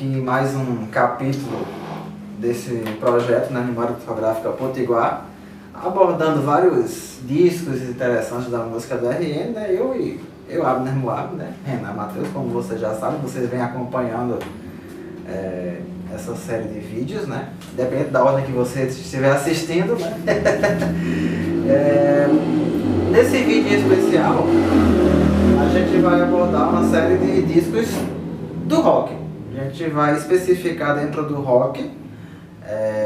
aqui mais um capítulo desse projeto na Memória Fotográfica Potiguar, abordando vários discos interessantes da música do RN, né? Eu Abner Moab, né? Renan Matheus, como vocês já sabem, vocês vêm acompanhando essa série de vídeos, né? Dependendo da ordem que você estiver assistindo, né? Nesse vídeo especial, a gente vai abordar uma série de discos do rock. A gente vai especificar dentro do rock.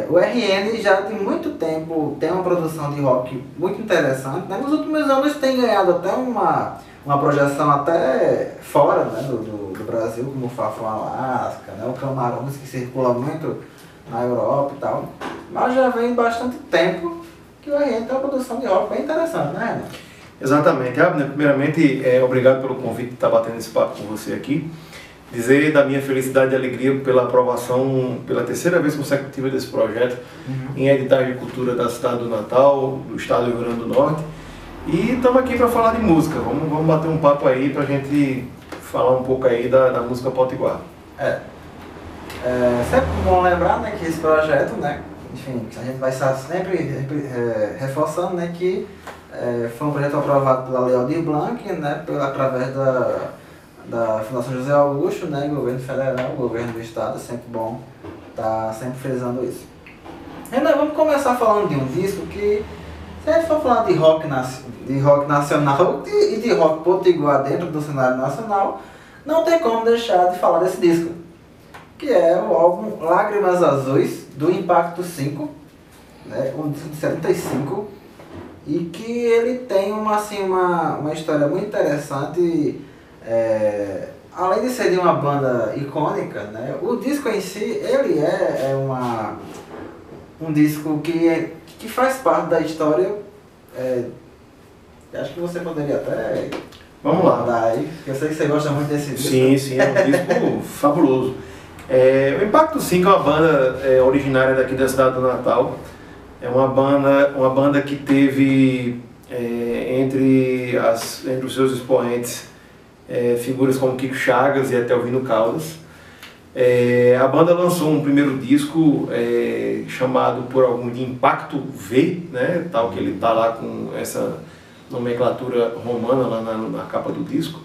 O RN já tem muito tempo tem uma produção de rock muito interessante, né? Nos últimos anos tem ganhado até uma projeção até fora, né, do Brasil, como o Fafron Alaska, né, o Camarões, que circula muito na Europa e tal. Mas já vem bastante tempo que o RN tem uma produção de rock bem interessante, né, Renan? Exatamente. Abner, primeiramente, obrigado pelo convite de estar batendo esse papo com você aqui. Dizer da minha felicidade e alegria pela aprovação, pela terceira vez consecutiva desse projeto, em editais de cultura da cidade do Natal, do estado do Rio Grande do Norte. E estamos aqui para falar de música. Vamos bater um papo aí para a gente falar um pouco aí da música potiguar. Sempre bom lembrar, né, que esse projeto, né, enfim, a gente vai estar sempre reforçando, né, que foi um projeto aprovado pela Lei Aldir Blanc, né, através da Fundação José Augusto, né, governo federal, governo do estado. É sempre bom estar sempre frisando isso. Renan, vamos começar falando de um disco que, se a gente for falar de rock nacional e de rock potiguar dentro do cenário nacional, não tem como deixar de falar desse disco, que é o álbum Lágrimas Azuis, do Impacto 5, né, um disco de 75, e que ele tem uma história muito interessante. Além de ser de uma banda icônica, né, o disco em si, ele é um disco que faz parte da história. Acho que você poderia até... Vamos lá. Dar aí, porque eu sei que você gosta muito desse disco. Sim, é um disco fabuloso. O Impacto 5 é uma banda originária daqui da cidade do Natal. É uma banda que teve entre os seus expoentes figuras como Kiko Chagas e até Elvino Caldas. A banda lançou um primeiro disco chamado por algum de Impacto V, né, tal que ele está lá com essa nomenclatura romana lá na capa do disco.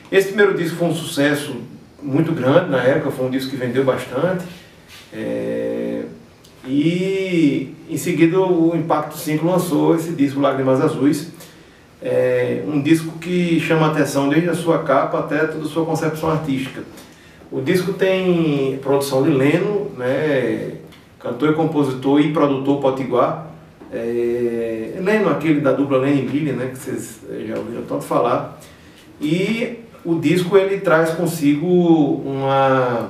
Esse primeiro disco foi um sucesso muito grande na época, foi um disco que vendeu bastante. E em seguida o Impacto 5 lançou esse disco Lágrimas Azuis. Um disco que chama a atenção desde a sua capa até toda a sua concepção artística. O disco tem produção de Leno, né, cantor e compositor e produtor potiguar. Leno, aquele da dupla Leno e Billy, né, que vocês já ouviram tanto falar. E o disco ele traz consigo uma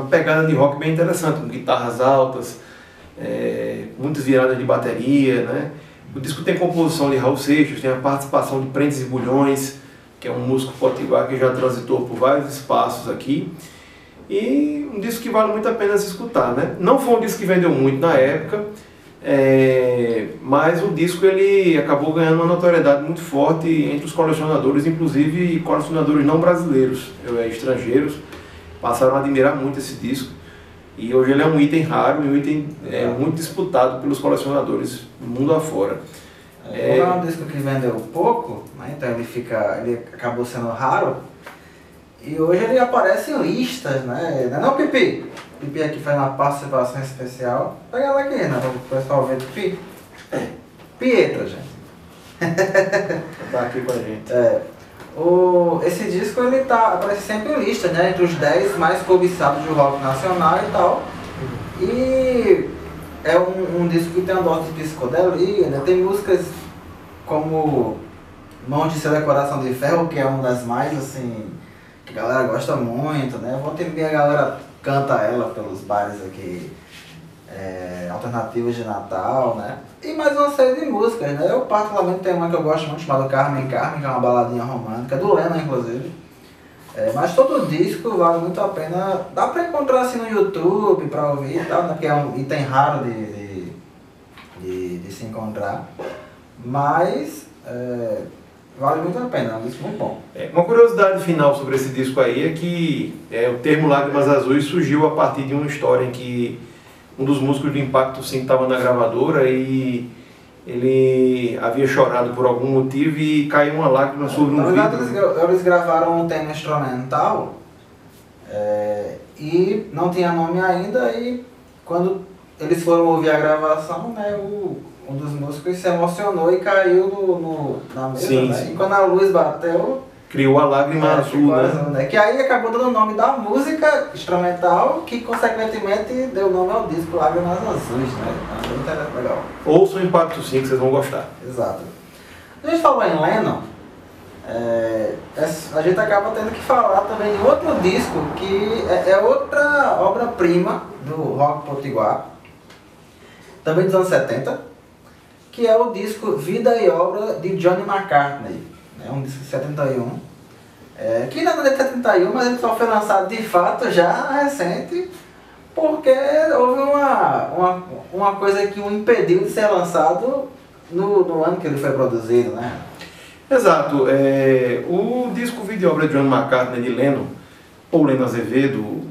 pegada de rock bem interessante, com guitarras altas, muitas viradas de bateria, né. O disco tem composição de Raul Seixas, tem a participação de Prentes e Bulhões, que é um músico potiguar que já transitou por vários espaços aqui. E um disco que vale muito a pena se escutar, né? Não foi um disco que vendeu muito na época, mas o disco ele acabou ganhando uma notoriedade muito forte entre os colecionadores, inclusive colecionadores não brasileiros, estrangeiros, passaram a admirar muito esse disco. E hoje ele é um item raro e um item muito disputado pelos colecionadores mundo afora. Como é um disco que vendeu pouco, né, então ele acabou sendo raro, e hoje ele aparece em listas, né? Não é não, Pipi? Pipi aqui faz uma participação especial. Pega ela aqui, né, para o pessoal ver. Pipi. Pietra, gente. Tá aqui com a gente. Esse disco ele aparece sempre em listas, né, entre os 10 mais cobiçados do rock nacional e tal. E é um disco que tem uma dose de psicodelia, né? Tem músicas como Mãos de Seda Coração de Ferro, que é uma das mais, assim, que a galera gosta muito, né? Volta e meia a galera canta ela pelos bares aqui, alternativos de Natal, né? E mais uma série de músicas, né? Eu particularmente tenho uma que eu gosto muito, chamada Carmen Carmen, que é uma baladinha romântica, do Leno, inclusive. Mas todo disco vale muito a pena. Dá pra encontrar assim no YouTube pra ouvir e tal, né? Porque é um item raro de se encontrar. Mas vale muito a pena, é um disco muito bom. Uma curiosidade final sobre esse disco aí é que o termo Lágrimas Azuis surgiu a partir de uma história em que um dos músicos do Impacto Sim estava na gravadora e ele havia chorado por algum motivo e caiu uma lágrima sobre um vidro. Eles gravaram um tema instrumental e não tinha nome ainda, e quando eles foram ouvir a gravação, né, um dos músicos se emocionou e caiu na mesa, sim, né? sim. E quando a luz bateu, criou a lágrima azul, né? Que aí acabou dando o nome da música instrumental, que consequentemente deu o nome ao disco Lágrimas Azuis, né? Muito legal. Ouçam o Impacto Sim, que vocês vão gostar. Exato. A gente falou em Lennon, a gente acaba tendo que falar também de outro disco, que é outra obra-prima do rock potiguar, também dos anos 70, que é o disco Vida e Obra de Johnny McCartney. É um disco de 71, que não é de 71, mas ele só foi lançado de fato já recente, porque houve uma coisa que o impediu de ser lançado no ano que ele foi produzido, né? Exato. O disco Vida e Obra de Johnny McCartney de Lennon, ou Leno Azevedo,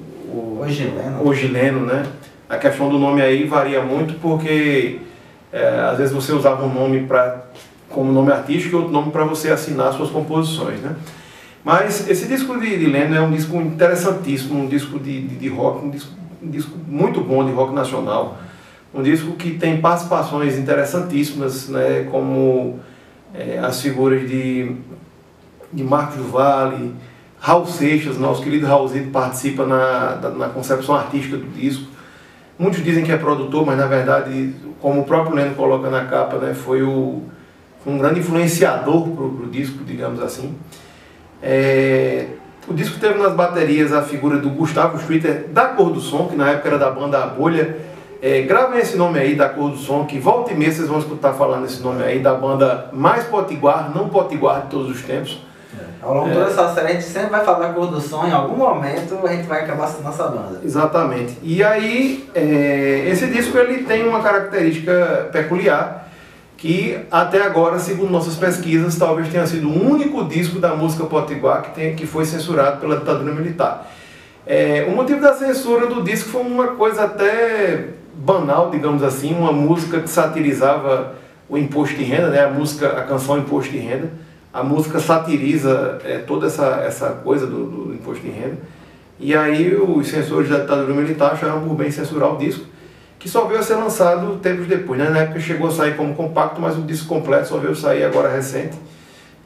hoje Lennon, né? A questão do nome aí varia muito porque às vezes você usava um nome como nome artístico e outro nome para você assinar suas composições, né? Mas esse disco de Lennon é um disco interessantíssimo, um disco de rock, um disco muito bom de rock nacional, um disco que tem participações interessantíssimas, né, como as figuras de Marcos do Valle, Raul Seixas, nosso querido Raulzito, participa na concepção artística do disco. Muitos dizem que é produtor, mas na verdade, como o próprio Lennon coloca na capa, né, foi um grande influenciador para o disco, digamos assim. O disco teve nas baterias a figura do Gustavo Streeter, da Cor do Som, que na época era da banda A Bolha. Gravem esse nome aí, da Cor do Som, que volta e meia vocês vão escutar falando esse nome aí, da banda mais potiguar, não potiguar de todos os tempos. Ao longo de toda essa série a gente sempre vai falar da Cor do Som, em algum momento a gente vai acabar sendo nossa banda. Exatamente. E aí, esse disco ele tem uma característica peculiar, que até agora, segundo nossas pesquisas, talvez tenha sido o único disco da música potiguar que foi censurado pela ditadura militar. O motivo da censura do disco foi uma coisa até banal, digamos assim, uma música que satirizava o imposto de renda, né? A canção Imposto de Renda. A música satiriza toda essa coisa do imposto de renda. E aí os censores da ditadura militar acharam por bem censurar o disco, que só veio a ser lançado tempos depois, né? Na época chegou a sair como compacto, mas o disco completo só veio sair agora recente.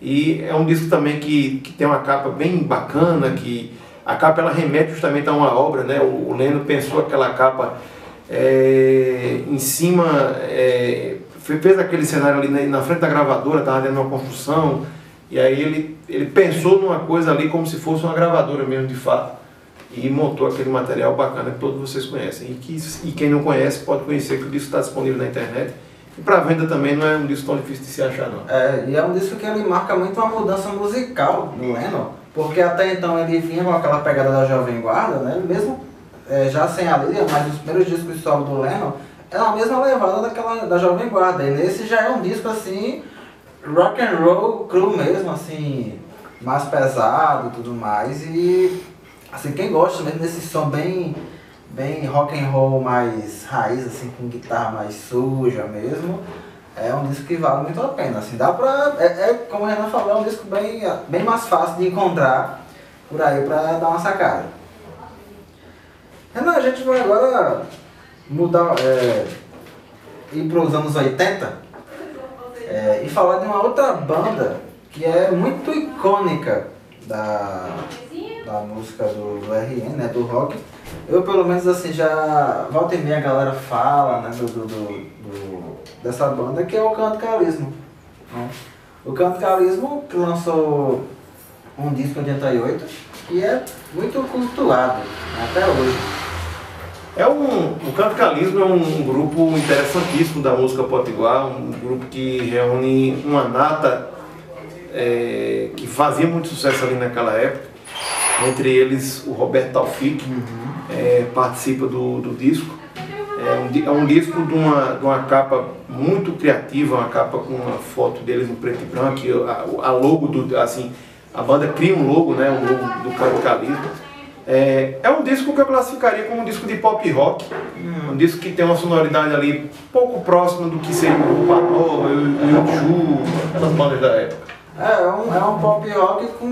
E é um disco também que tem uma capa bem bacana, que a capa ela remete justamente a uma obra, né? O Lennon pensou aquela capa em cima, fez aquele cenário ali na frente da gravadora, estava dentro de uma construção, e aí ele pensou numa coisa ali como se fosse uma gravadora mesmo de fato, e montou aquele material bacana que todos vocês conhecem. E quem não conhece pode conhecer, que o disco está disponível na internet. E para venda também não é um disco tão difícil de se achar, não. E é um disco que ele marca muito uma mudança musical do Lennon, porque até então ele vinha com aquela pegada da Jovem Guarda, né? Mesmo já sem a Lídia, mas os primeiros discos de solo do Lennon é a mesma levada da Jovem Guarda. E nesse já é um disco assim, rock and roll cru mesmo, assim, mais pesado e tudo mais. E assim, quem gosta mesmo desse som bem rock and roll mais raiz, assim, com guitarra mais suja mesmo, é um disco que vale muito a pena. Assim, dá pra, como o Renan falou, é um disco bem mais fácil de encontrar por aí pra dar uma sacada. Renan, a gente vai agora mudar, ir para os anos 80 e falar de uma outra banda que é muito icônica da música do RN, né, do rock. Eu pelo menos assim já volta e meia a galera fala, né, dessa banda, que é o Canto Carisma, né? O Canto Carisma que lançou um disco em 88 e é muito cultuado, né, até hoje. O Canto Carisma é um grupo interessantíssimo da música potiguar, um grupo que reúne uma nata que fazia muito sucesso ali naquela época. Entre eles o Roberto Taufik participa do disco. É um É um disco de uma capa muito criativa, uma capa com uma foto deles em preto e branco, a logo assim, a banda cria um logo, né, um logo do Candicalismo. É um disco que eu classificaria como um disco de pop rock, um disco que tem uma sonoridade ali pouco próxima do que seria o Panó, o U2, essas bandas da época. É um pop rock com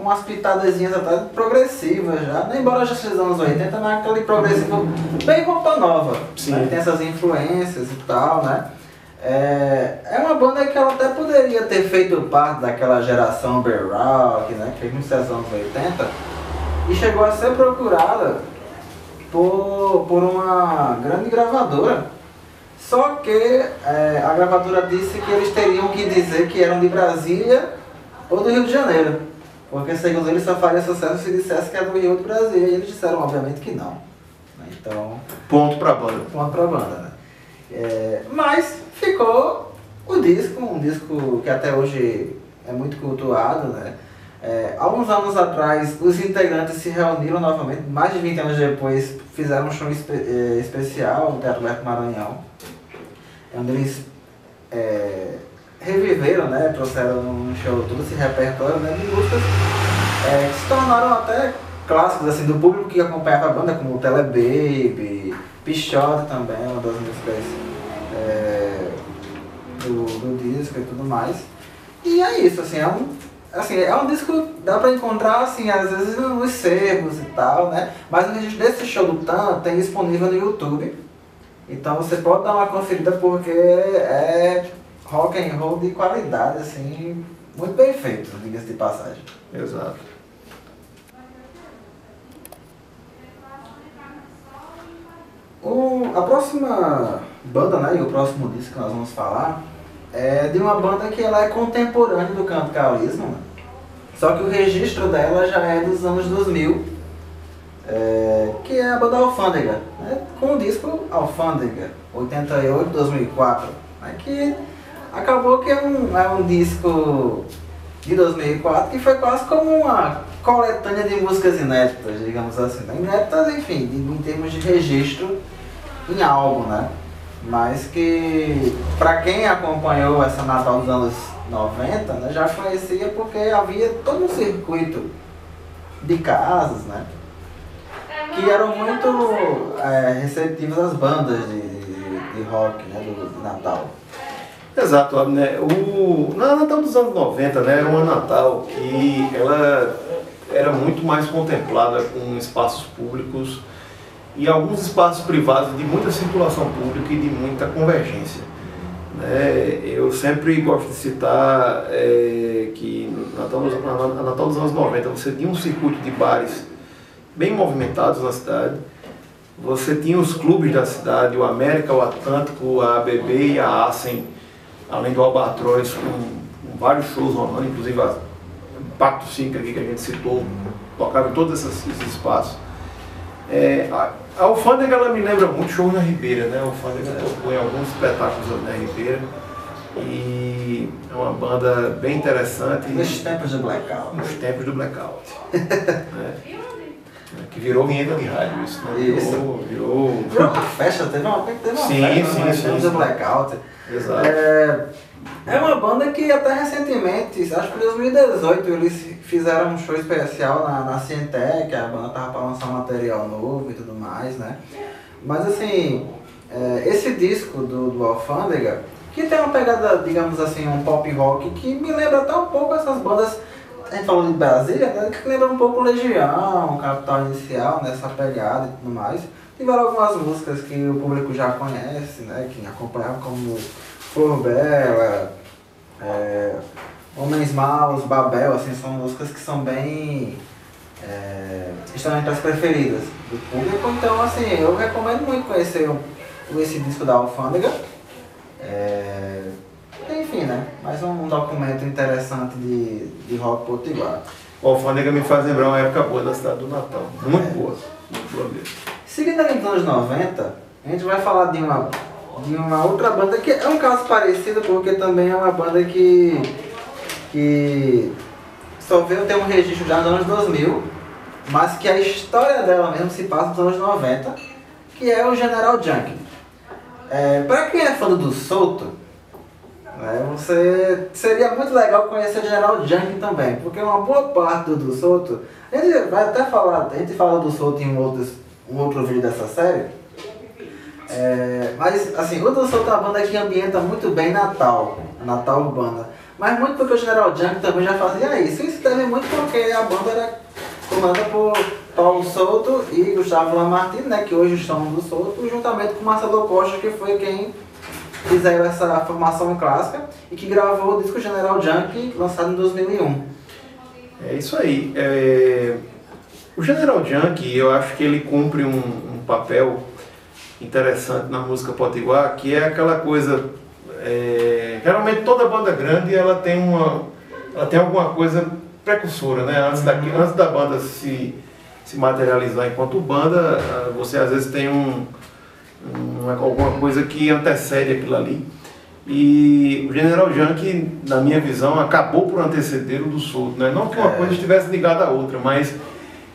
umas pitadazinhas até progressivas já, né? Embora já seja dos anos 80, mas aquele progressivo bem roupa nova, né? Tem essas influências e tal, né? É uma banda que ela até poderia ter feito parte daquela geração bear rock, né? Que fez nos anos 80. E chegou a ser procurada por uma grande gravadora. Só que a gravadora disse que eles teriam que dizer que eram de Brasília ou do Rio de Janeiro. Porque segundo eles só faria sucesso se dissesse que era do Rio de Brasília. E eles disseram obviamente que não. Então, ponto pra banda. Ponto pra banda, né? Mas ficou o disco, um disco que até hoje é muito cultuado, né? Há uns anos atrás, os integrantes se reuniram novamente, mais de 20 anos depois, fizeram um show especial no Teatro Alberto Maranhão, onde eles reviveram, né, trouxeram um show todo esse repertório, né, de músicas que se tornaram até clássicos assim, do público que acompanhava a banda, como Telebaby, Pichote também, uma das músicas do disco e tudo mais. E é isso, assim, é um disco que dá pra encontrar, assim, às vezes nos sebos e tal, né? Mas o registro desse show do Tan tem disponível no YouTube. Então você pode dar uma conferida porque é rock and roll de qualidade, assim, muito bem feito, diga-se de passagem. Exato. A próxima banda, né, e o próximo disco que nós vamos falar é de uma banda que ela é contemporânea do Candicalismo, né? Só que o registro dela já é dos anos 2000, que é a banda Alfândega, né? Com o disco Alfândega, 88-2004, né? Que acabou que é um disco de 2004 que foi quase como uma coletânea de músicas inéditas, digamos assim, né? Inéditas, enfim, em termos de registro em álbum, né? Mas que, para quem acompanhou essa Natal dos anos 90, né, já conhecia porque havia todo um circuito de casas, né, que eram muito receptivos às bandas de rock, né, do Natal. Exato, né? Na Natal dos anos 90, né, era uma Natal que ela era muito mais contemplada com espaços públicos e alguns espaços privados de muita circulação pública e de muita convergência. Eu sempre gosto de citar que na Natal dos anos 90 você tinha um circuito de bares bem movimentados na cidade, você tinha os clubes da cidade, o América, o Atlântico, a ABB e a Acen, além do Albatroz, com vários shows rolando, inclusive o Pacto 5 aqui que a gente citou, tocava em todos esses espaços. A Alfândega ela me lembra muito show na Ribeira, né? A Alfândega tocou em alguns espetáculos na Ribeira e é uma banda bem interessante. Nos tempos do Blackout. Nos tempos do Blackout. Né? Que virou vinheta de rádio isso, né? Isso. Virou uma festa, teve uma festa nos tempos do Blackout. Exato. É uma banda que até recentemente, acho que em 2018, eles fizeram um show especial na Cientec, a banda tava para lançar um material novo e tudo mais, né? Mas assim, esse disco do Alfândega, que tem uma pegada, digamos assim, um pop rock, que me lembra até um pouco essas bandas, a gente falou de Brasília, né? Que lembra um pouco Legião, Capital Inicial, nessa pegada e tudo mais. Tiveram algumas músicas que o público já conhece, né? Que acompanhava como Flor Bela, Homens Maus, Babel, assim, são músicas que são bem estão entre as preferidas do público. Então, assim, eu recomendo muito conhecer esse disco da Alfândega. Enfim, né? Mais um documento interessante de rock potiguar. O Alfândega me faz lembrar uma época boa da cidade do Natal. Muito boa mesmo. Seguindo ali nos anos 90, a gente vai falar de uma outra banda que é um caso parecido, porque também é uma banda que só veio ter um registro já nos anos 2000, mas que a história dela mesmo se passa nos anos 90, que é o General Junkie. Para quem é fã do Souto, seria muito legal conhecer o General Junkie também, porque uma boa parte do Souto, a gente vai até falar, a gente fala do Souto em um outro vídeo dessa série, mas assim, o do Souto é uma banda que ambienta muito bem Natal urbana, mas muito porque o General Junkie também já fazia isso. Isso deve muito porque a banda era comandada por Paulo Souto e Gustavo Lamartine, né, que hoje estão do Souto, juntamente com Marcelo Costa, que foi quem fizeram essa formação clássica e que gravou o disco General Junkie, lançado em 2001. É isso aí. O General Junkie, eu acho que ele cumpre um papel interessante na música potiguar, que é aquela coisa... geralmente toda banda grande ela tem alguma coisa precursora, né? Antes da banda se materializar enquanto banda, você às vezes tem alguma coisa que antecede aquilo ali. E o General Junkie, na minha visão, acabou por anteceder o do Souto, né? Não que uma coisa estivesse ligada à outra, mas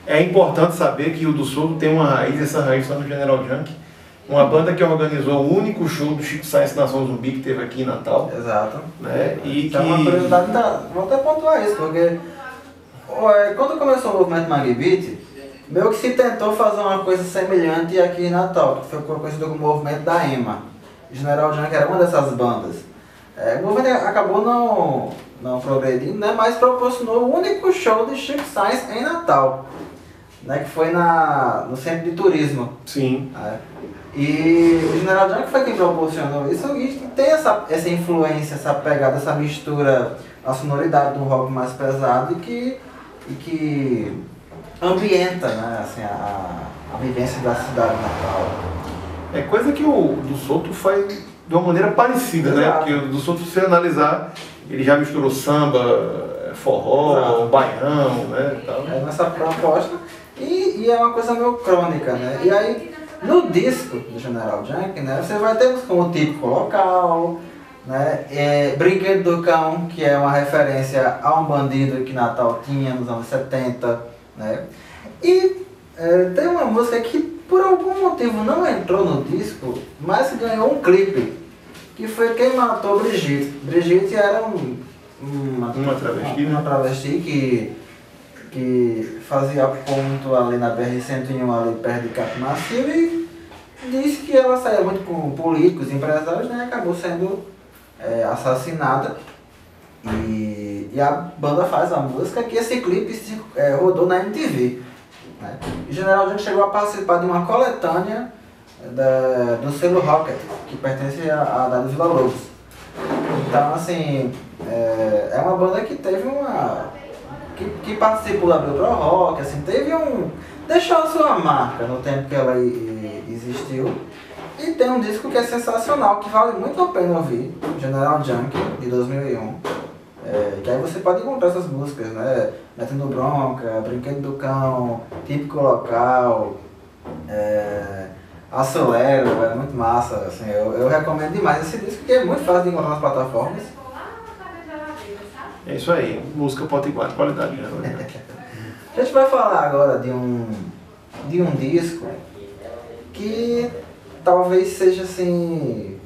é importante saber que o do Souto tem uma raiz, essa raiz está no General Junkie, uma banda que organizou o único show do Chico Science Nação Zumbi que teve aqui em Natal. Exato. Né? E é uma curiosidade, vou até pontuar isso, porque quando começou o movimento Mangue Beat, meio que se tentou fazer uma coisa semelhante aqui em Natal, que foi conhecido como o movimento da EMA. General Junkie era uma dessas bandas. O movimento acabou não progredindo, né, mas proporcionou o único show de Chico Science em Natal, né, que foi no Centro de Turismo. Sim. E o General Junkie foi quem proporcionou isso e tem essa influência, essa pegada, essa mistura, a sonoridade do rock mais pesado e que ambienta, né, assim, a vivência da cidade natal. É coisa que o do Souto faz de uma maneira parecida, né? Porque o do Souto, se você analisar, ele já misturou samba, forró, baião, né? Tal. Nessa proposta, e é uma coisa meio crônica, né? E aí, no disco do General Junkie, né, você vai ter como típico local, né? Brinquedo do Cão, que é uma referência a um bandido que Natal tinha nos anos 70, né? E tem uma música que por algum motivo não entrou no disco, mas ganhou um clipe, que foi Quem Matou Brigitte. Brigitte era uma travesti que fazia ponto ali na BR-101, ali perto de Capimacio, e disse que ela saía muito com políticos, empresários, né, e acabou sendo assassinada. E a banda faz a música, que esse clipe rodou na MTV. Né? E General Junkie chegou a participar de uma coletânea do selo Rocket, que pertence à Dada Vila Lobos. Então, assim, é uma banda que teve que participou da Abril Pro Rock, assim, deixou a sua marca no tempo que ela existiu. E tem um disco que é sensacional, que vale muito a pena ouvir, General Junkie, de 2001. Que aí você pode encontrar essas músicas, né? Metendo Bronca, Brinquedo do Cão, Típico Local, Acelero, é muito massa, assim, eu recomendo demais esse disco, que é muito fácil de encontrar nas plataformas. É isso aí, música potiguar, qualidade, né? A gente vai falar agora de um disco que talvez seja assim...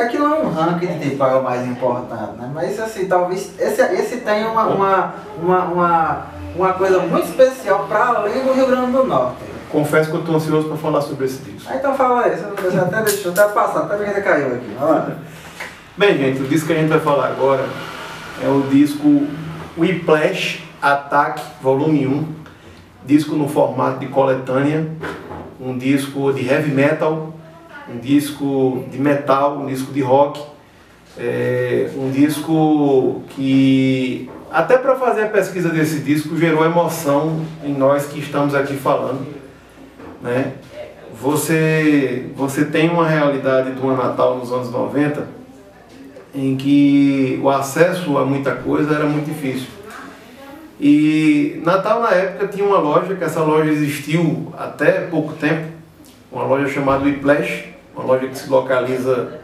aqui não é um ranking de tipo, é o mais importante, né? Mas assim, talvez esse tenha uma coisa muito especial para além do Rio Grande do Norte. Confesso que eu estou ansioso para falar sobre esse disco. Então fala aí, você até deixou, até passar, até ainda caiu aqui. Bem, gente, o disco que a gente vai falar agora é o disco Whiplash Attack Volume 1, disco no formato de coletânea, um disco de heavy metal, um disco de metal, um disco de rock, um disco que, até para fazer a pesquisa desse disco, gerou emoção em nós que estamos aqui falando, né? Você tem uma realidade do Natal nos anos 90, em que o acesso a muita coisa era muito difícil. E Natal, na época, tinha uma loja, que essa loja existiu até pouco tempo, uma loja chamada Whiplash, uma loja que se localiza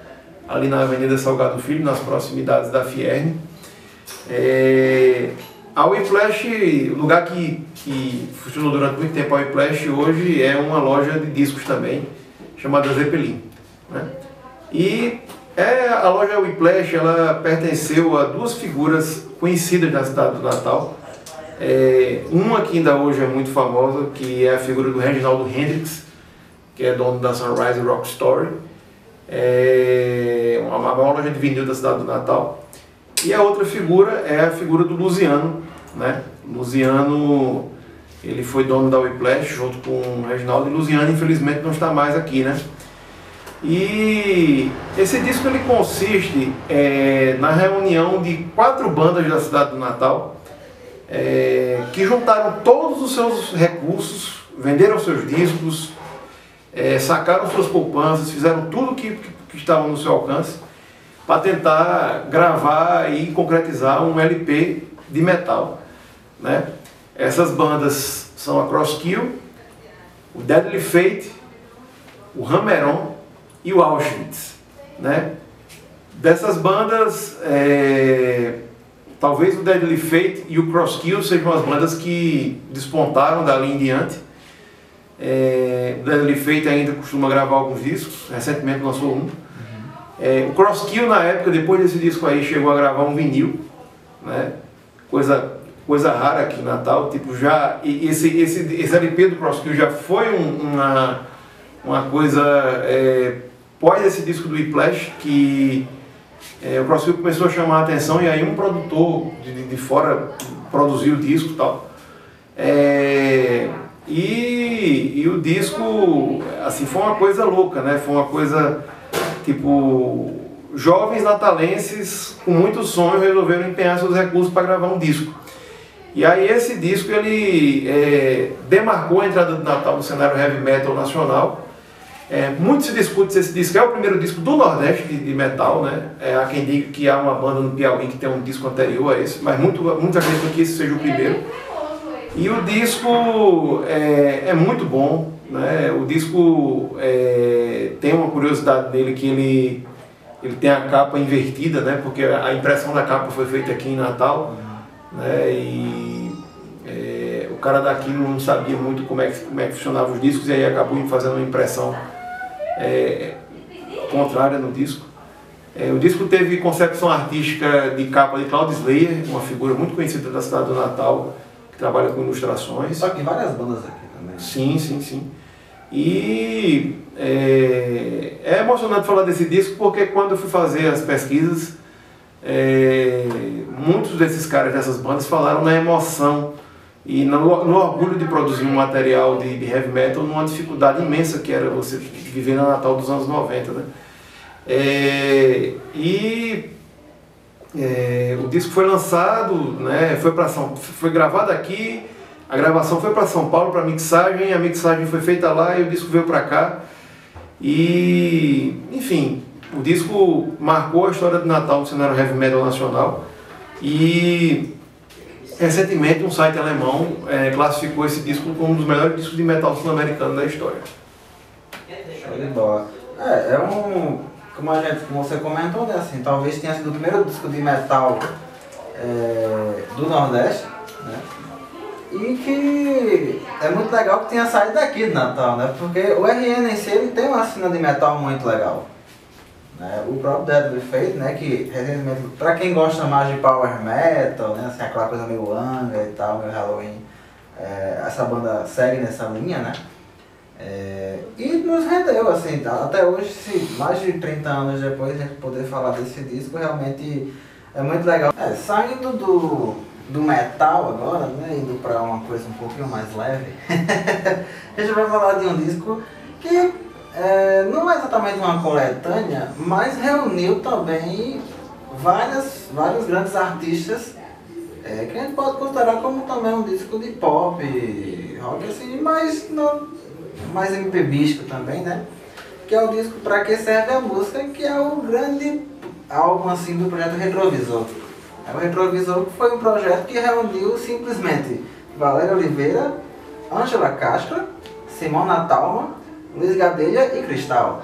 ali na Avenida Salgado Filho, nas proximidades da Fierne. A Whiplash, o lugar que funcionou durante muito tempo, a Whiplash hoje é uma loja de discos também, chamada Zeppelin, né? E a loja Whiplash, ela pertenceu a duas figuras conhecidas da cidade do Natal. Uma que ainda hoje é muito famosa, que é a figura do Reginaldo Hendrix, que é dono da Sunrise Rock Story, a maior loja de vinil da cidade do Natal. E a outra figura é a figura do Luciano, né? Luciano, ele foi dono da Whiplash junto com o Reginaldo, e Luciano infelizmente não está mais aqui, né? E esse disco ele consiste na reunião de 4 bandas da cidade do Natal, que juntaram todos os seus recursos, venderam seus discos, sacaram suas poupanças, fizeram tudo que estava no seu alcance para tentar gravar e concretizar um LP de metal, né? Essas bandas são a Crosskill, o Deadly Fate, o Hammer-On e o Auschwitz, né? Dessas bandas, talvez o Deadly Fate e o Crosskill sejam as bandas que despontaram dali em diante. O Deadly Fate ainda costuma gravar alguns discos, recentemente lançou um. O Crosskill, na época, depois desse disco aí, chegou a gravar um vinil, né? Coisa rara aqui em Natal, tipo, já esse LP do Crosskill já foi uma coisa pós esse disco do Whiplash, que o Crosskill começou a chamar a atenção, e aí um produtor de fora produziu o disco e tal. E o disco, assim, foi uma coisa louca, né? Foi uma coisa, tipo, jovens natalenses com muito sonho resolveram empenhar seus recursos para gravar um disco. E aí esse disco, ele demarcou a entrada do Natal no cenário heavy metal nacional. Muito se discute se esse disco é o primeiro disco do Nordeste de metal, né? Há quem diga que há uma banda no Piauí que tem um disco anterior a esse, mas muitos acreditam que esse seja o primeiro. E o disco é muito bom, né? O disco tem uma curiosidade dele, que ele tem a capa invertida, né? Porque a impressão da capa foi feita aqui em Natal, né? E o cara daqui não sabia muito como é que funcionava os discos, e aí acabou fazendo uma impressão contrária no disco. O disco teve concepção artística de capa de Cloud Slayer, uma figura muito conhecida da cidade do Natal, que trabalha com ilustrações. Só que várias bandas aqui também. Sim. E é emocionante falar desse disco, porque quando eu fui fazer as pesquisas, muitos desses caras dessas bandas falaram na emoção e no orgulho de produzir um material de heavy metal, numa dificuldade imensa que era você viver no Natal dos anos 90, né? O disco foi lançado, né? Foi gravado aqui, a gravação foi para São Paulo para mixagem, a mixagem foi feita lá e o disco veio para cá. E, enfim, o disco marcou a história do Natal no cenário heavy metal nacional. E recentemente um site alemão classificou esse disco como um dos melhores discos de metal sul-americano da história. Show de bola. Como você comentou, né, assim, talvez tenha sido o primeiro disco de metal do Nordeste, né? E que é muito legal que tenha saído daqui de Natal, né? Porque o RN em si, ele tem uma cena de metal muito legal. O próprio Deadly Fate, né, que recentemente, pra quem gosta mais de power metal, né, assim, aquela coisa meio Anga e tal, meio Halloween, essa banda segue nessa linha, né? E nos rendeu, assim, até hoje, mais de 30 anos depois, a gente poder falar desse disco, realmente é muito legal. Saindo do metal agora, né, indo pra uma coisa um pouquinho mais leve, a gente vai falar de um disco que não é exatamente uma coletânea, mas reuniu também vários grandes artistas que a gente pode considerar como também um disco de pop, rock, assim, mas mais MPBístico também, né? Que é o disco Pra Que Serve a Música, que é o grande álbum assim do projeto Retrovisor. O Retrovisor foi um projeto que reuniu simplesmente Valéria Oliveira, Ângela Castro, Simona Talma, Luiz Gadelha e Cristal.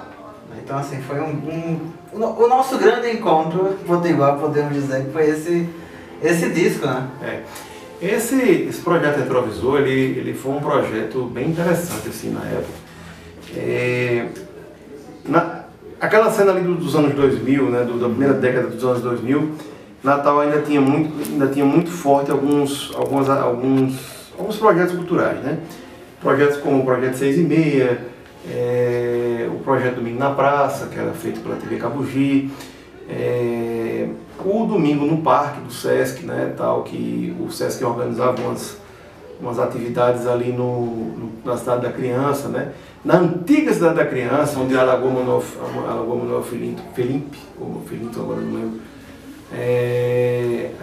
Então, assim, foi o nosso grande encontro, podemos dizer que foi esse disco, né? Esse projeto Retrovisor, ele foi um projeto bem interessante, assim, na época. aquela cena ali dos anos 2000, né, da primeira década dos anos 2000, Natal ainda tinha muito forte alguns projetos culturais, né? Projetos como o Projeto 6 e Meia, o Projeto Domingo na Praça, que era feito pela TV Cabugi, o Domingo no Parque do Sesc, né, tal, que o Sesc organizava umas atividades ali na Cidade da Criança, né? Na antiga Cidade da Criança, onde a Lagoa Manuel Felipe, agora não lembro,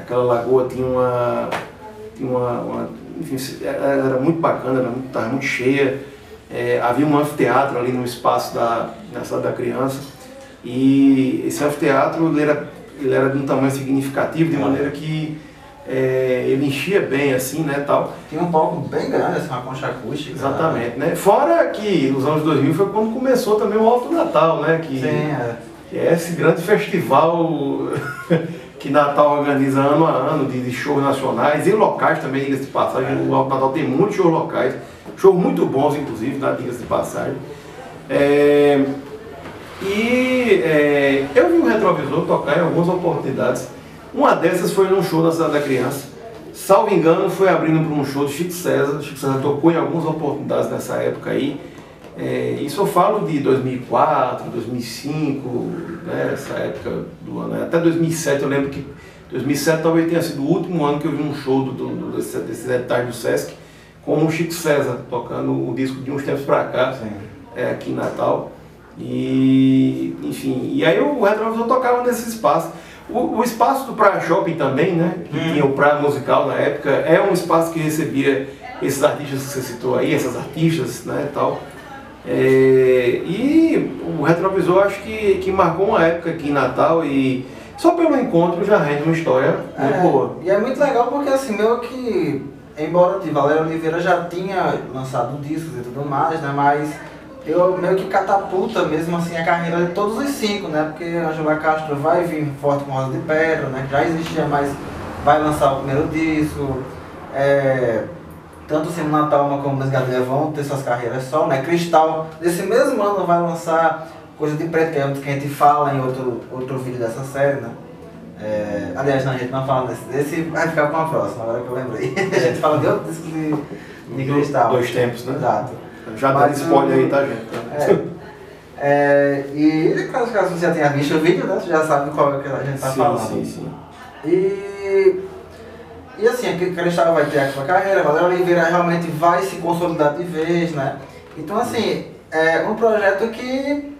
aquela lagoa tinha enfim, era muito bacana, estava muito cheia, havia um anfiteatro ali no espaço na Cidade da Criança, e esse anfiteatro ele era de um tamanho significativo, de maneira que ele enchia bem, assim, né, tal. Tinha um palco bem grande, assim, uma concha acústica. Exatamente, né? Fora que nos anos 2000 foi quando começou também o Alto Natal, né? Que é esse grande festival que Natal organiza ano a ano, de shows nacionais e locais também, diga-se de passagem. O Alto Natal tem muitos shows locais, shows muito bons, inclusive, diga-se de passagem. Eu vi o Retrovisor tocar em algumas oportunidades. Uma dessas foi num show da Cidade da Criança. Salvo engano, foi abrindo para um show do Chico César. O Chico César tocou em algumas oportunidades nessa época aí. Isso eu falo de 2004, 2005, né, essa época do ano. Até 2007, eu lembro que 2007 talvez tenha sido o último ano que eu vi um show desses editais do Sesc com o Chico César, tocando o disco de uns tempos para cá, aqui em Natal. E, enfim, e aí o Retrovisor tocava nesse espaço. O espaço do Praia Shopping também, né, que tinha o Praia Musical na época, é um espaço que recebia esses artistas que você citou aí, essas artistas, né, tal. E o Retrovisor acho que marcou uma época aqui em Natal, e só pelo encontro já rende uma história muito boa. E é muito legal porque assim, meio que, embora o Valério Oliveira já tinha lançado discos e tudo mais, né, mas eu meio que catapulta mesmo assim a carreira de todos os 5, né? Porque Ângela Castro vai vir forte com Rosa de Pedra, né? Já existia, mas vai lançar o primeiro disco. Tanto o Sino Natal como o Mesgadeira vão ter suas carreiras só, né? Cristal, nesse mesmo ano, vai lançar Coisa de Pretendo, que a gente fala em outro vídeo dessa série, né? Aliás, não, a gente não fala desse vai ficar com a próxima, agora que eu lembrei. A gente fala de outro disco de Cristal. Dois tempos, né? Exato. Já dá spoiler aí, tá, gente? E caso você já tenha visto o vídeo, né? Você já sabe qual é que a gente tá falando. Sim. E assim, a Cristal vai ter a sua carreira, Valério Oliveira realmente vai se consolidar de vez, né? Então assim, é um projeto que,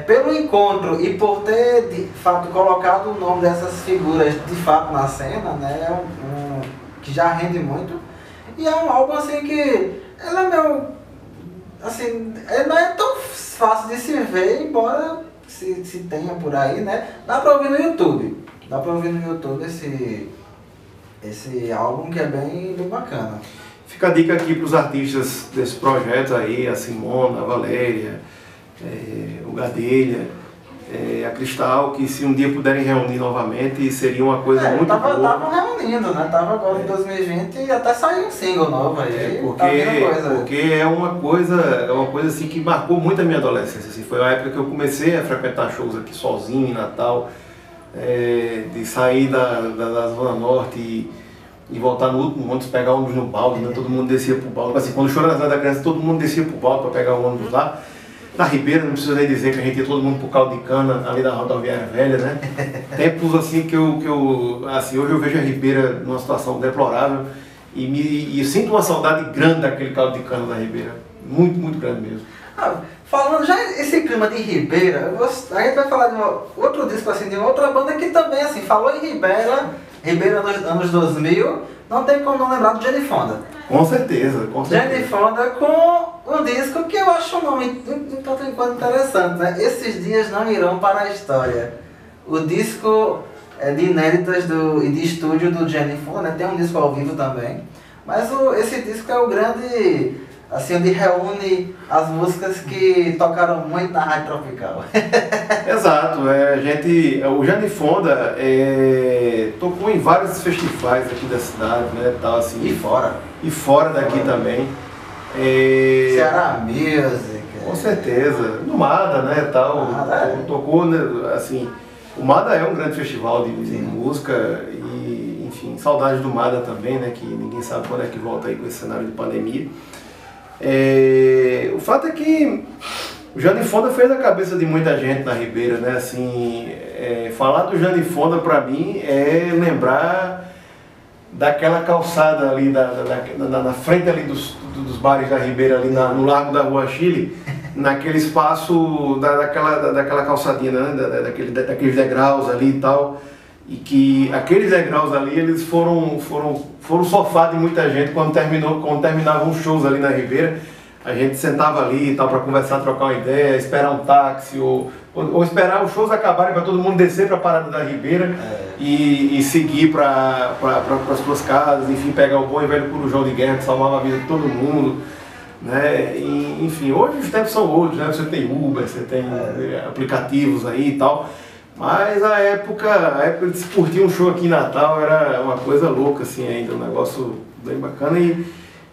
pelo encontro e por ter de fato colocado o nome dessas figuras de fato na cena, né? Que já rende muito. E é um álbum assim que ela é meio, assim, não é tão fácil de se ver, embora se tenha por aí, né? Dá pra ouvir no YouTube. Dá pra ouvir no YouTube esse álbum que é bem bacana. Fica a dica aqui para os artistas desse projeto aí, a Simona, a Valéria, o Gadelha, a Cristal, que se um dia puderem reunir novamente, seria uma coisa muito boa. Tava reunindo, né? Tava agora em 2020 e até saiu um single novo aí. Porque é uma coisa assim que marcou muito a minha adolescência. Assim, foi a época que eu comecei a frequentar shows aqui sozinho em Natal, de sair da Zona Norte e voltar no último ônibus, pegar o ônibus no balde, né? Todo mundo descia pro balde. Assim, quando o show era na Cidade da Criança, todo mundo descia pro balde para pegar o ônibus lá. Na Ribeira, não precisa nem dizer que a gente ia todo mundo pro caldo de cana, ali da rodoviária velha, né? Tempos assim que assim, hoje eu vejo a Ribeira numa situação deplorável e eu sinto uma saudade grande daquele caldo de cana da Ribeira. Muito, muito grande mesmo. Falando já esse clima de Ribeira, a gente vai falar de outro disco assim, de uma outra banda que também assim, falou em Ribeira nos anos 2000, não tem como não lembrar do Jane Fonda. Com certeza. Jane Fonda com um disco que eu acho um nome tanto em quanto interessante, né? Esses Dias Não Irão para a História. O disco de inéditas e de estúdio do Jane Fonda, né? Tem um disco ao vivo também. Mas esse disco é o grande, assim, onde reúne as músicas que tocaram muito na Rádio Tropical. Exato, o Jane Fonda tocou em vários festivais aqui da cidade, né, tal, assim, E fora. E fora daqui também. Ceará Music. Com certeza. No Mada, né, tal, tocou, né, assim, o Mada é um grande festival de música e, enfim, saudade do Mada também, né, que ninguém sabe quando é que volta aí com esse cenário de pandemia. O fato é que o Jânio Fonda fez a cabeça de muita gente na Ribeira, né, assim, falar do Jânio Fonda pra mim é lembrar daquela calçada ali, na frente ali dos bares da Ribeira, ali no Largo da Rua Chile, naquele espaço daquela calçadinha, né? Daqueles degraus ali e tal, e que aqueles degraus ali, eles foram sofá de muita gente quando terminavam os shows ali na Ribeira. A gente sentava ali e tal para conversar, trocar uma ideia, esperar um táxi ou esperar os shows acabarem para todo mundo descer para a parada da Ribeira e seguir para as suas casas, enfim, pegar o bom e velho Corujão de Guerra que salvava a vida de todo mundo, né? E, enfim, hoje os tempos são outros, né? Você tem Uber, você tem aplicativos aí e tal, mas a época de se curtir um show aqui em Natal era uma coisa louca assim ainda, um negócio bem bacana e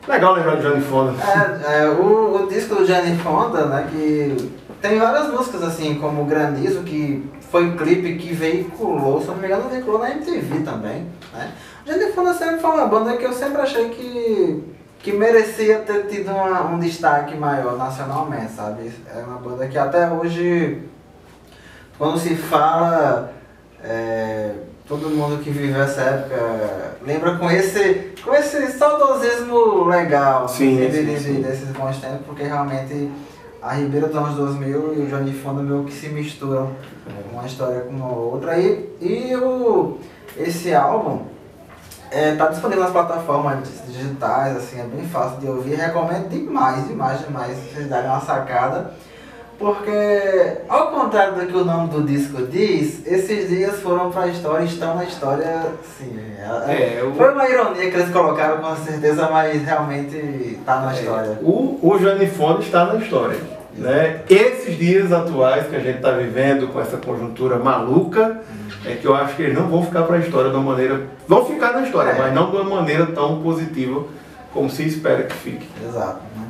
legal lembrar do Jânio Fonda. O disco do Jânio Fonda, né, que tem várias músicas assim, como Granizo, que foi um clipe que veiculou, se não me engano, veiculou na MTV também, né. O Jânio Fonda sempre foi uma banda que eu sempre achei que merecia ter tido um destaque maior nacionalmente, sabe. É uma banda que até hoje, quando se fala, todo mundo que viveu essa época lembra com esse saudosismo legal, sim. Desses bons tempos, porque realmente a Ribeira dos anos 2000 e o Jânio Fonda meio que se misturam, uma história com a outra. Esse álbum tá disponível nas plataformas digitais, assim, é bem fácil de ouvir, recomendo demais vocês darem uma sacada. Porque, ao contrário do que o nome do disco diz, esses dias foram pra história, estão na história, sim. Foi uma ironia que eles colocaram com certeza, mas realmente tá na história. O Jânio Fonda está na história, né? Esses dias atuais que a gente está vivendo com essa conjuntura maluca, é que eu acho que eles não vão ficar pra história de uma maneira... Vão ficar na história, mas não de uma maneira tão positiva como se espera que fique. Exato, né?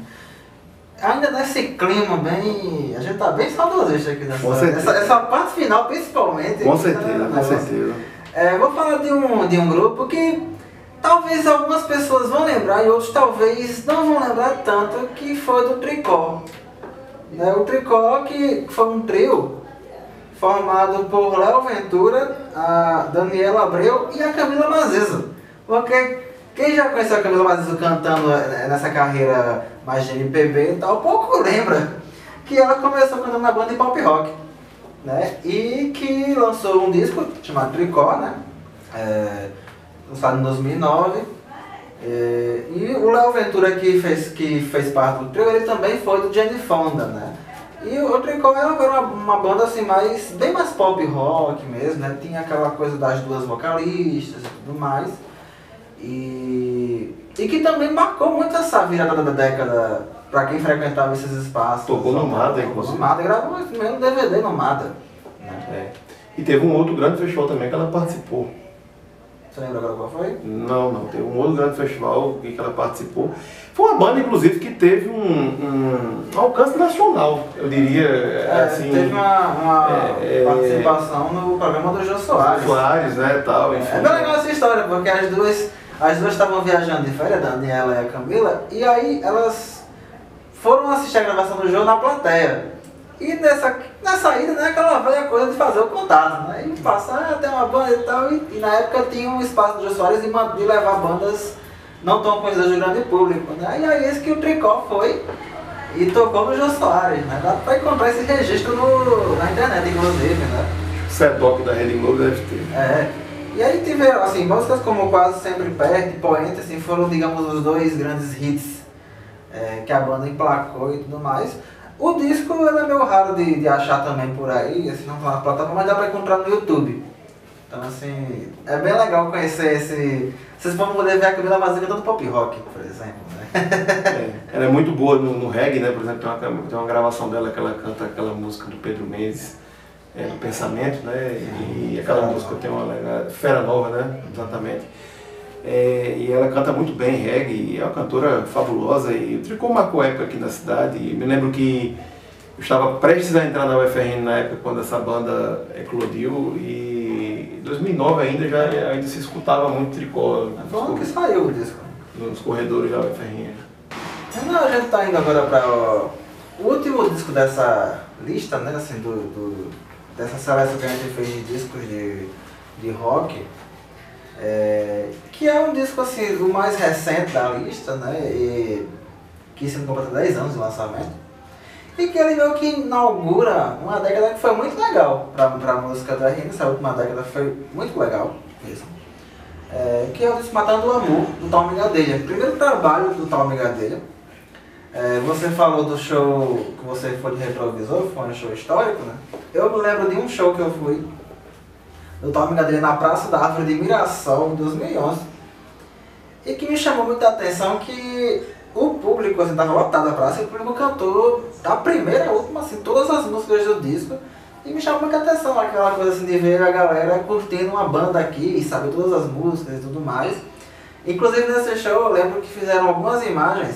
Ainda nesse clima bem... A gente tá bem saudosista aqui essa parte final, principalmente. Com certeza, com certeza. Vou falar de um grupo que talvez algumas pessoas vão lembrar e outros talvez não vão lembrar tanto, que foi do Tricó. O Tricó, que foi um trio formado por Léo Ventura, a Daniela Abreu e a Camila Mazezo. Porque quem já conheceu a Camila Mazezo cantando nessa carreira mais de MPB e tal, pouco lembra que ela começou cantando na banda de pop rock, né? E que lançou um disco chamado Tricó, né? Lançado em 2009. E o Léo Ventura, que fez parte do trio, ele também foi do Jânio Fonda, né? E o Tricó era uma banda assim, bem mais pop rock mesmo, né? Tinha aquela coisa das duas vocalistas e tudo mais. E que também marcou muito essa virada da década pra quem frequentava esses espaços. Tocou no Mada, inclusive. No Mada, gravou mesmo DVD no Mada. Né? E teve um outro grande festival também que ela participou. Você lembra agora qual foi? Não. Teve um outro grande festival que ela participou. Foi uma banda, inclusive, que teve um alcance nacional, eu diria. Assim, teve uma participação no programa do Jô Soares. Soares, né, tal, enfim. É bem legal essa história, porque as duas estavam viajando de férias, a Daniela e a Camila, e aí elas foram assistir a gravação do Jô na plateia. E nessa ida, né, aquela velha coisa de fazer o contato, né? E passar, tem uma banda e tal, e na época tinha um espaço do Jô Soares de levar bandas não tão conhecidas do grande público, né? E aí esse que o Tricó foi e tocou no Jô Soares, né? Dá pra encontrar esse registro na internet, inclusive, né? O Sedoc da Rede Globo deve ter. E aí tiveram, assim, músicas como Quase Sempre Perto e Poente, assim, foram, digamos, os dois grandes hits que a banda emplacou e tudo mais. O disco ele é meio raro de achar também por aí, assim, não tá na plataforma, mas dá pra encontrar no YouTube. Então, assim, é bem legal conhecer esse... Vocês vão poder ver a Camila Mazezo cantando pop rock, por exemplo, né? Ela é muito boa no reggae, né? Por exemplo, tem uma gravação dela que ela canta aquela música do Pedro Mendes, do Pensamento, né? E aquela música tem uma Fera Nova, né? Exatamente. E ela canta muito bem reggae, é uma cantora fabulosa e o Tricó marcou época aqui na cidade. Me lembro que Eu estava prestes a entrar na UFRN na época quando essa banda eclodiu e em 2009 ainda se escutava muito Tricó. Foi o ano que saiu o disco. Nos corredores da UFRN. Não, a gente tá indo agora para o último disco dessa lista, né, assim, dessa seleção que a gente fez de discos de rock, que é um disco assim, o mais recente da lista, né, e que se completa 10 anos de lançamento, e que ele meio que inaugura uma década que foi muito legal para a música da RN. Essa última década foi muito legal mesmo. Que é o disco Matando o Amor, do Talme Gadelha. Primeiro trabalho do Talme Gadelha. Você falou do show que você foi de retrovisor, foi um show histórico, né? Eu me lembro de um show que eu fui do Talme Gadelha na Praça da Árvore de Mirassol, em 2011, e que me chamou muita atenção que o público, assim, estava lotado a praça, e o público cantou da primeira à última, assim, todas as músicas do disco, e me chamou muita atenção aquela coisa assim de ver a galera curtindo uma banda aqui e saber todas as músicas e tudo mais. Inclusive nesse show eu lembro que fizeram algumas imagens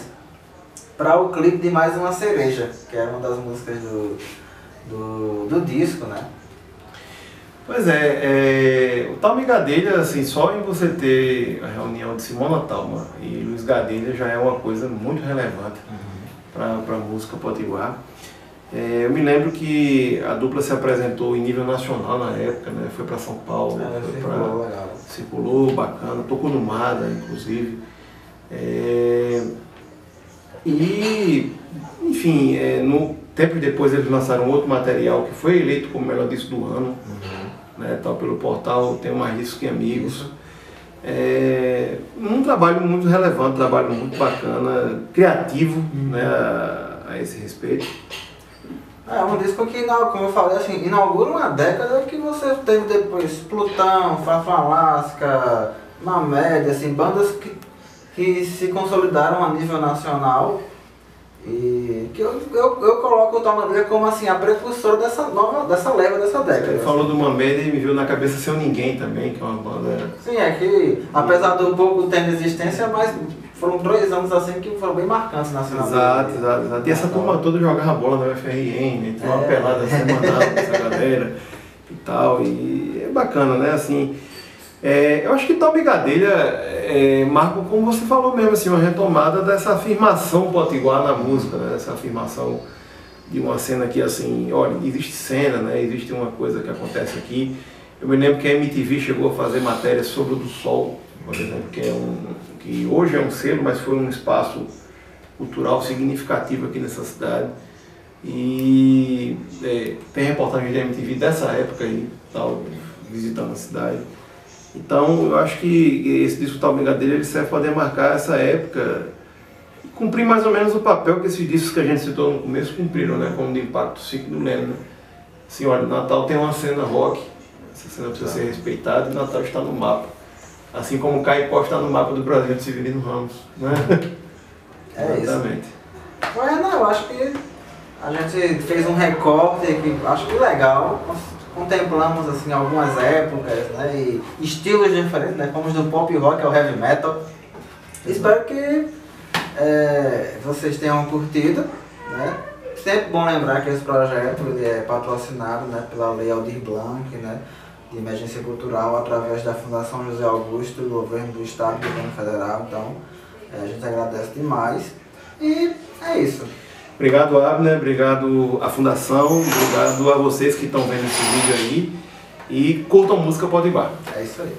para o clipe de Mais Uma Cereja, que é uma das músicas do disco, né? Pois o Talme Gadelha, assim, só em você ter a reunião de Simona Talma e Luiz Gadelha já é uma coisa muito relevante para a música potiguar. Eu me lembro que a dupla se apresentou em nível nacional na época, né? Foi para São Paulo, circulou bacana, tocou no Mada, inclusive. E, enfim, tempo depois eles lançaram outro material que foi eleito como melhor disco do ano, né, tal, pelo portal Tenho Mais Discos Que Amigos. Um trabalho muito relevante, um trabalho muito bacana, criativo, né, a esse respeito. É um disco que, como eu falei, assim, inaugura uma década que você teve depois Plutão, Fafalasca, Mamédia, assim, bandas que se consolidaram a nível nacional. E que eu coloco o Talme Gadelha como assim, a precursora dessa leva dessa década. Ele falou do Mamédia e me veio na cabeça Seu Ninguém também, que é uma banda... Sim, que apesar do pouco tempo de existência, mas foram 3 anos assim que foram bem marcantes nacionalmente. Exato. E essa turma toda jogava bola na UFRN, tinha uma pelada semanal com essa galera e tal, e é bacana, né, assim... eu acho que Talme Gadelha marca, como você falou mesmo, assim, uma retomada dessa afirmação potiguar na música, né? Essa afirmação de uma cena que, assim, olha, existe cena, né? Existe uma coisa que acontece aqui. Eu me lembro que a MTV chegou a fazer matéria sobre o Do Sol, por exemplo, que hoje é um selo, mas foi um espaço cultural significativo aqui nessa cidade. E tem reportagem da MTV dessa época aí, tal, visitando a cidade. Então, eu acho que esse disco Talme Gadelha ele serve para demarcar essa época e cumprir mais ou menos o papel que esses discos que a gente citou no começo cumpriram, né? Como o de Impacto 5 do Leme. Assim, olha, Natal tem uma cena rock, essa cena precisa ser respeitada e Natal está no mapa. Assim como Caicó está no mapa do Brasil de Severino Ramos, né? Exatamente. Eu acho que a gente fez um recorte que acho que legal. Contemplamos assim algumas épocas, né, e estilos diferentes, né, como os do pop rock ao heavy metal. Espero que vocês tenham curtido, né. Sempre bom lembrar que esse projeto ele é patrocinado, né, pela Lei Aldir Blanc, né, de emergência cultural através da Fundação José Augusto, do Governo do Estado e do Governo Federal. Então a gente agradece demais e é isso. Obrigado, Abner, obrigado à Fundação, obrigado a vocês que estão vendo esse vídeo aí e curtam música potiguar. É isso aí.